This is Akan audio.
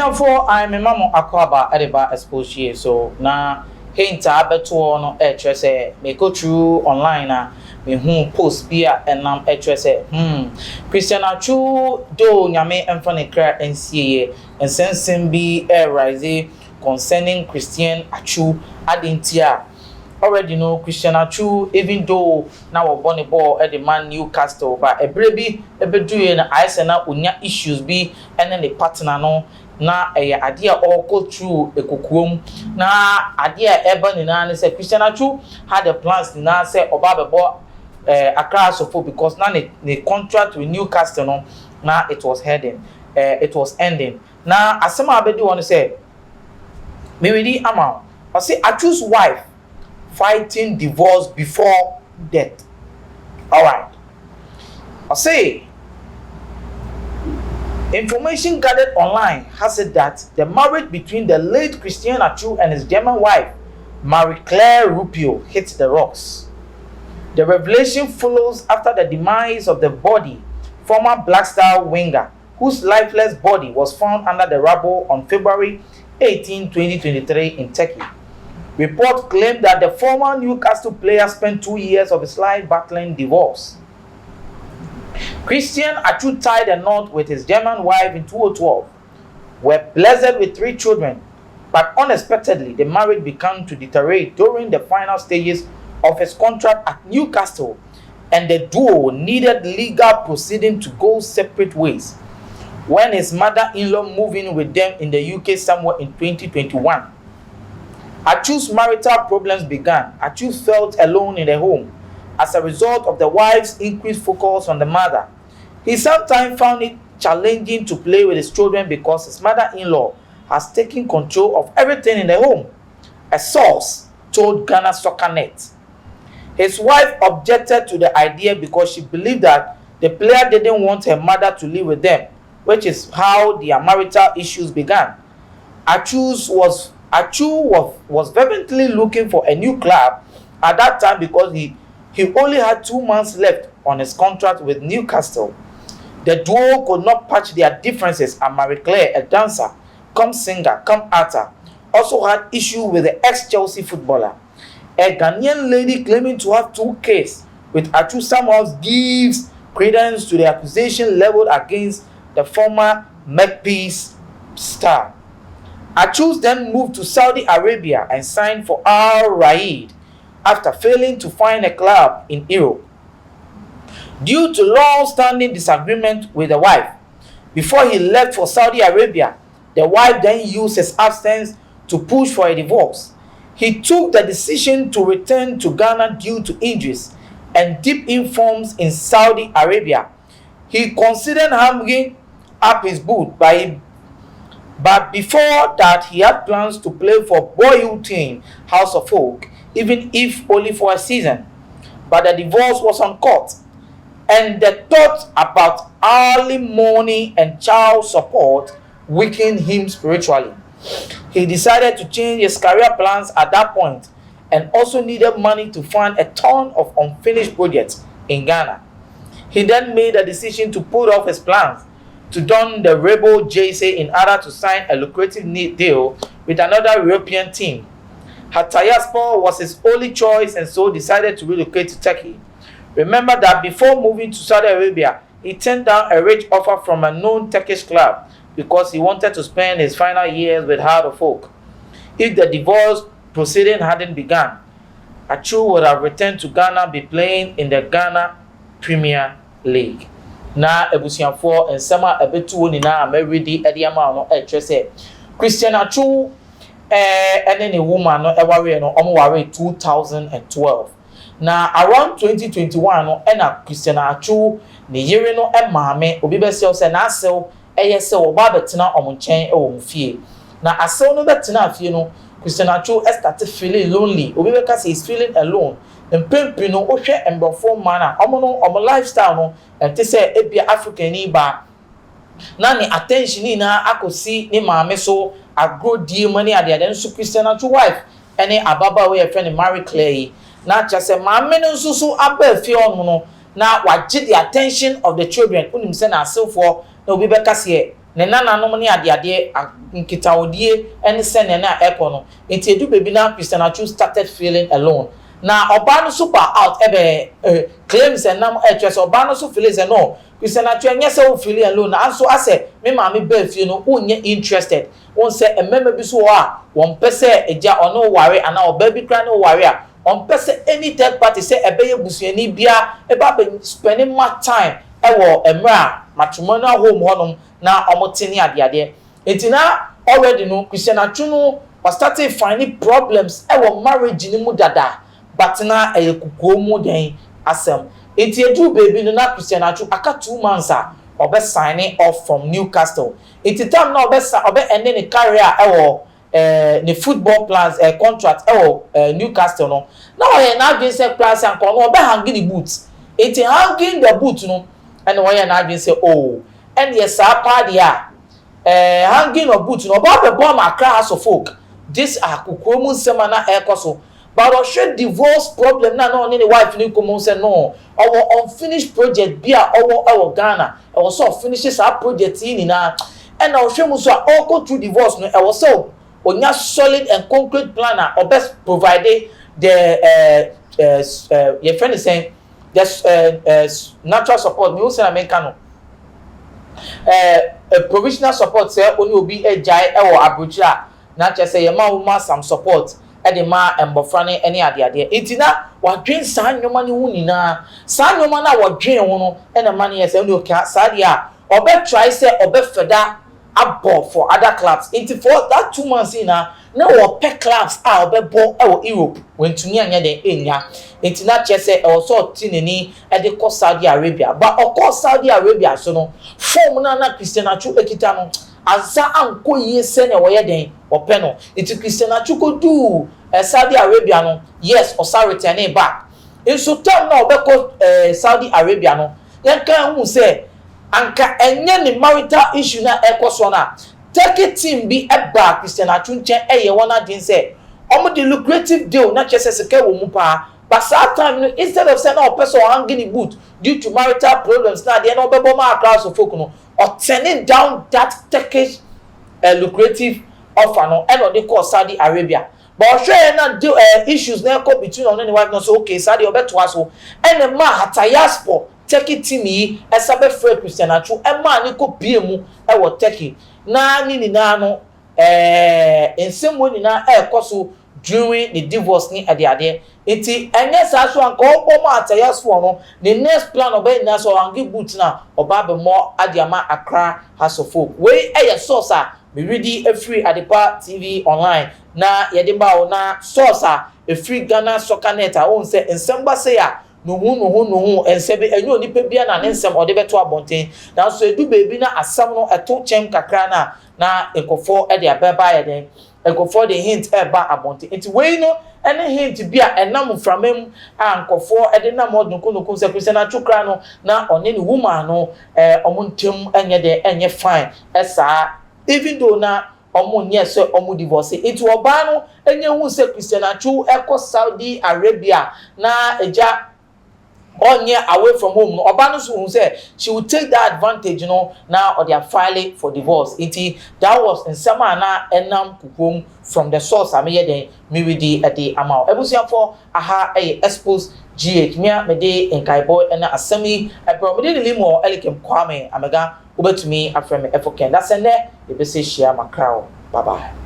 Abusianfo I me mamo akwaba edeba Xposed so na hint abeto no e say me go through online na me hu post bia enam e say Christian Atsu do nyame emfa ne kra nsie ensensem bi rise concerning Christian Atsu adentia already know Christian Atsu even though now we born a ball at the man Newcastle but a baby ebeduye na ayese na onya issues bi ene ne partner no na idea all go through ekokuom na idea eba ni na say Christian Atsu had the plans na say oba bebo Accra Sofo because na the contract with Newcastle no na it was ending na asema abedi won say me really ama I say Atsu's wife fighting divorce before death. All right. I say information gathered online has said that the marriage between the late Christian Atsu and his German wife, Marie-Claire Rupio, hit the rocks. The revelation follows after the demise of the body, former Black Star winger, whose lifeless body was found under the rubble on February 18, 2023 in Turkey. Report claimed that the former Newcastle player spent 2 years of his life battling divorce. Christian Atsu tied a knot with his German wife in 2012, were blessed with 3 children, but unexpectedly the marriage began to deteriorate during the final stages of his contract at Newcastle, and the duo needed legal proceeding to go separate ways. When his mother-in-law moved in with them in the UK somewhere in 2021, Atsu's marital problems began. Atsu felt alone in the home as a result of the wife's increased focus on the mother. He sometimes found it challenging to play with his children because his mother-in-law has taken control of everything in the home, a source told Ghana Soccer Net. His wife objected to the idea because she believed that the player didn't want her mother to live with them, which is how their marital issues began. Atsu was fervently looking for a new club at that time because he only had 2 months left on his contract with Newcastle. The duo could not patch their differences, and Marie-Claire, a dancer, come singer, come actor, also had issue with the ex-Chelsea footballer. A Ghanaian lady claiming to have 2 kids with Atsu somehow gives credence to the accusation leveled against the former Magpies star. Atsu then moved to Saudi Arabia and signed for Al Raid after failing to find a club in Europe. Due to long-standing disagreement with the wife, before he left for Saudi Arabia, the wife then used his absence to push for a divorce. He took the decision to return to Ghana due to injuries and deep informs in Saudi Arabia. He considered hanging up his boot but before that he had plans to play for boyhood team House of Folk, even if only for a season. But the divorce was on court, and the thought about alimony and child support weakened him spiritually. He decided to change his career plans at that point and also needed money to fund a ton of unfinished projects in Ghana. He then made a decision to put off his plans to don the rebel jersey in order to sign a lucrative deal with another European team. Hatayspor was his only choice and so decided to relocate to Turkey. Remember that before moving to Saudi Arabia, he turned down a rich offer from a known Turkish club because he wanted to spend his final years with Heart of Oak. If the divorce proceeding hadn't begun, Atsu would have returned to Ghana, be playing in the Ghana Premier League. Na ebusianfo ensema ebetuo ni na ameridi ediama no say Christian Atsu ene ne woman no eware no omware 2012. Na around 2021 no ena Christian Atsu ne yere no emaame obi be se na asew eye se oba betena omonchen e wo mfie. Na asew no betena afie no Christian Atsu started feeling lonely. Obi be ka say he's feeling alone. Mpempi no ohwe embofo man a omo lifestyle no ente say ebia African ni ba na ne attention ni na akosi ni maame so agro die money ade ade nso Christian Atsu wife ene ababa we friend Marie-Claire na cha say maame no nso so aba afie ono no na wagye the attention of the children unim say na aselfo na obi be ka say ne nananom ne ade nkitawodie ene se ne na ekono enti edu baby na Christian Atsu started feeling alone na oba no super out claims enam etwe so oba no so feelings no Christian Atsu enye se wo feeling alone na anso ase me ma me ba fie no unye interested won se emema bi so a won pese eja ono ware ana oba bi kra no ware a on pese any third party say ebeye busuani bia eba spending more time ewo emra matrimonial home honom na omotini ade etina already no Christian Atsu no was starting finding problems ewo marriage ni mu dada but na kukuo mu den asem enti edu baby no na Christian Atsu aka 2 months obe signing off from Newcastle enti time na obe ending the career ewo the football plans contract Newcastle no now na adwin say class and no obe hanging the boots enti hanging the boot no and na adwin say oh and yes party hanging of boot no oba be bomb Accra House of Folk this akukuomu nsema na ekoso but o should divorce problem na no the wife ni komo say no our unfinished project bia our Ghana e was so finishes our project ni na and o hwe mu so all go through divorce no e was so onya solid and concrete planner or best provided the your friend is saying there's natural support me say American no provisional support say only obi ejai e wo abrochira na che say yema wo some support e de ma embofra ne ene ade itina wadwen san nwoma ne hu nyina san nwoma na wadwen ho no e na mane say only okay sadia obe try say obe feda above for other clubs into for that 2 months in na wo pe clubs obe bo e Europe when tuni anya den enya enti na che say also tinini e de ko Saudi Arabia but of course Saudi Arabia so no form na Christian Atsu ekita no ansa anko yie se ne wo ye den ope no enti Christian Atsu ko do Saudi Arabia no yes o sa return back in so time na obe ko Saudi Arabia no yen kan hu say anka enye ni marital issue na ekoso na take team bi eba Christian Atsu nche eye wona din say omo the lucrative deal na chese seke wo mu pa but that time instead of saying no person hanging the boot due to marital problems na dey no bebo ma Accra of Folk no or turning down that Turkish lucrative offer no and on the call Saudi Arabia but sure na deal issues na go between on any wife no so okay Saudi obeto aso and the ma Hatayaspo Turkey team yi esabe free Christian Atsu e ma ni ko bie mu e wo Turkey na ni na no ensemo ni na ekoso during the divorce ni ade enti enye sa so anka obo ma Hatayaspo no the next plan oba na so angi boot na oba be mo adiama Accra House of Folk we eye source me ready free Adepa TV online na yede ba wo na source free Ghana Soccer Net won say ensemba say no hu ensebe enyo nipa bia na nsem ode beto abonten na so edu baby na asam no eto chem kakra na ekofo e de abeba ye den ekofo de hint e ba abonten enti we no ene hint bia enam framem ankofo e de na modun kunukun se Christian Atsu kra no na one ni woman no omontem enye de enye fine esa even though na omo nye se omo divorce it oba no enye hu se Christian Atsu eko Saudi Arabia na eja onye away from home no oba no so say she would take that advantage now or they are filing for divorce that was in sama na enam kukom from the source ameye den me ready at the amount ebusia for aha Xposed GH me dey enkaibo na asemi ebro me dey limo elikem kwame amega obetumi afreme efoken that's ene ebese share macrow bye bye.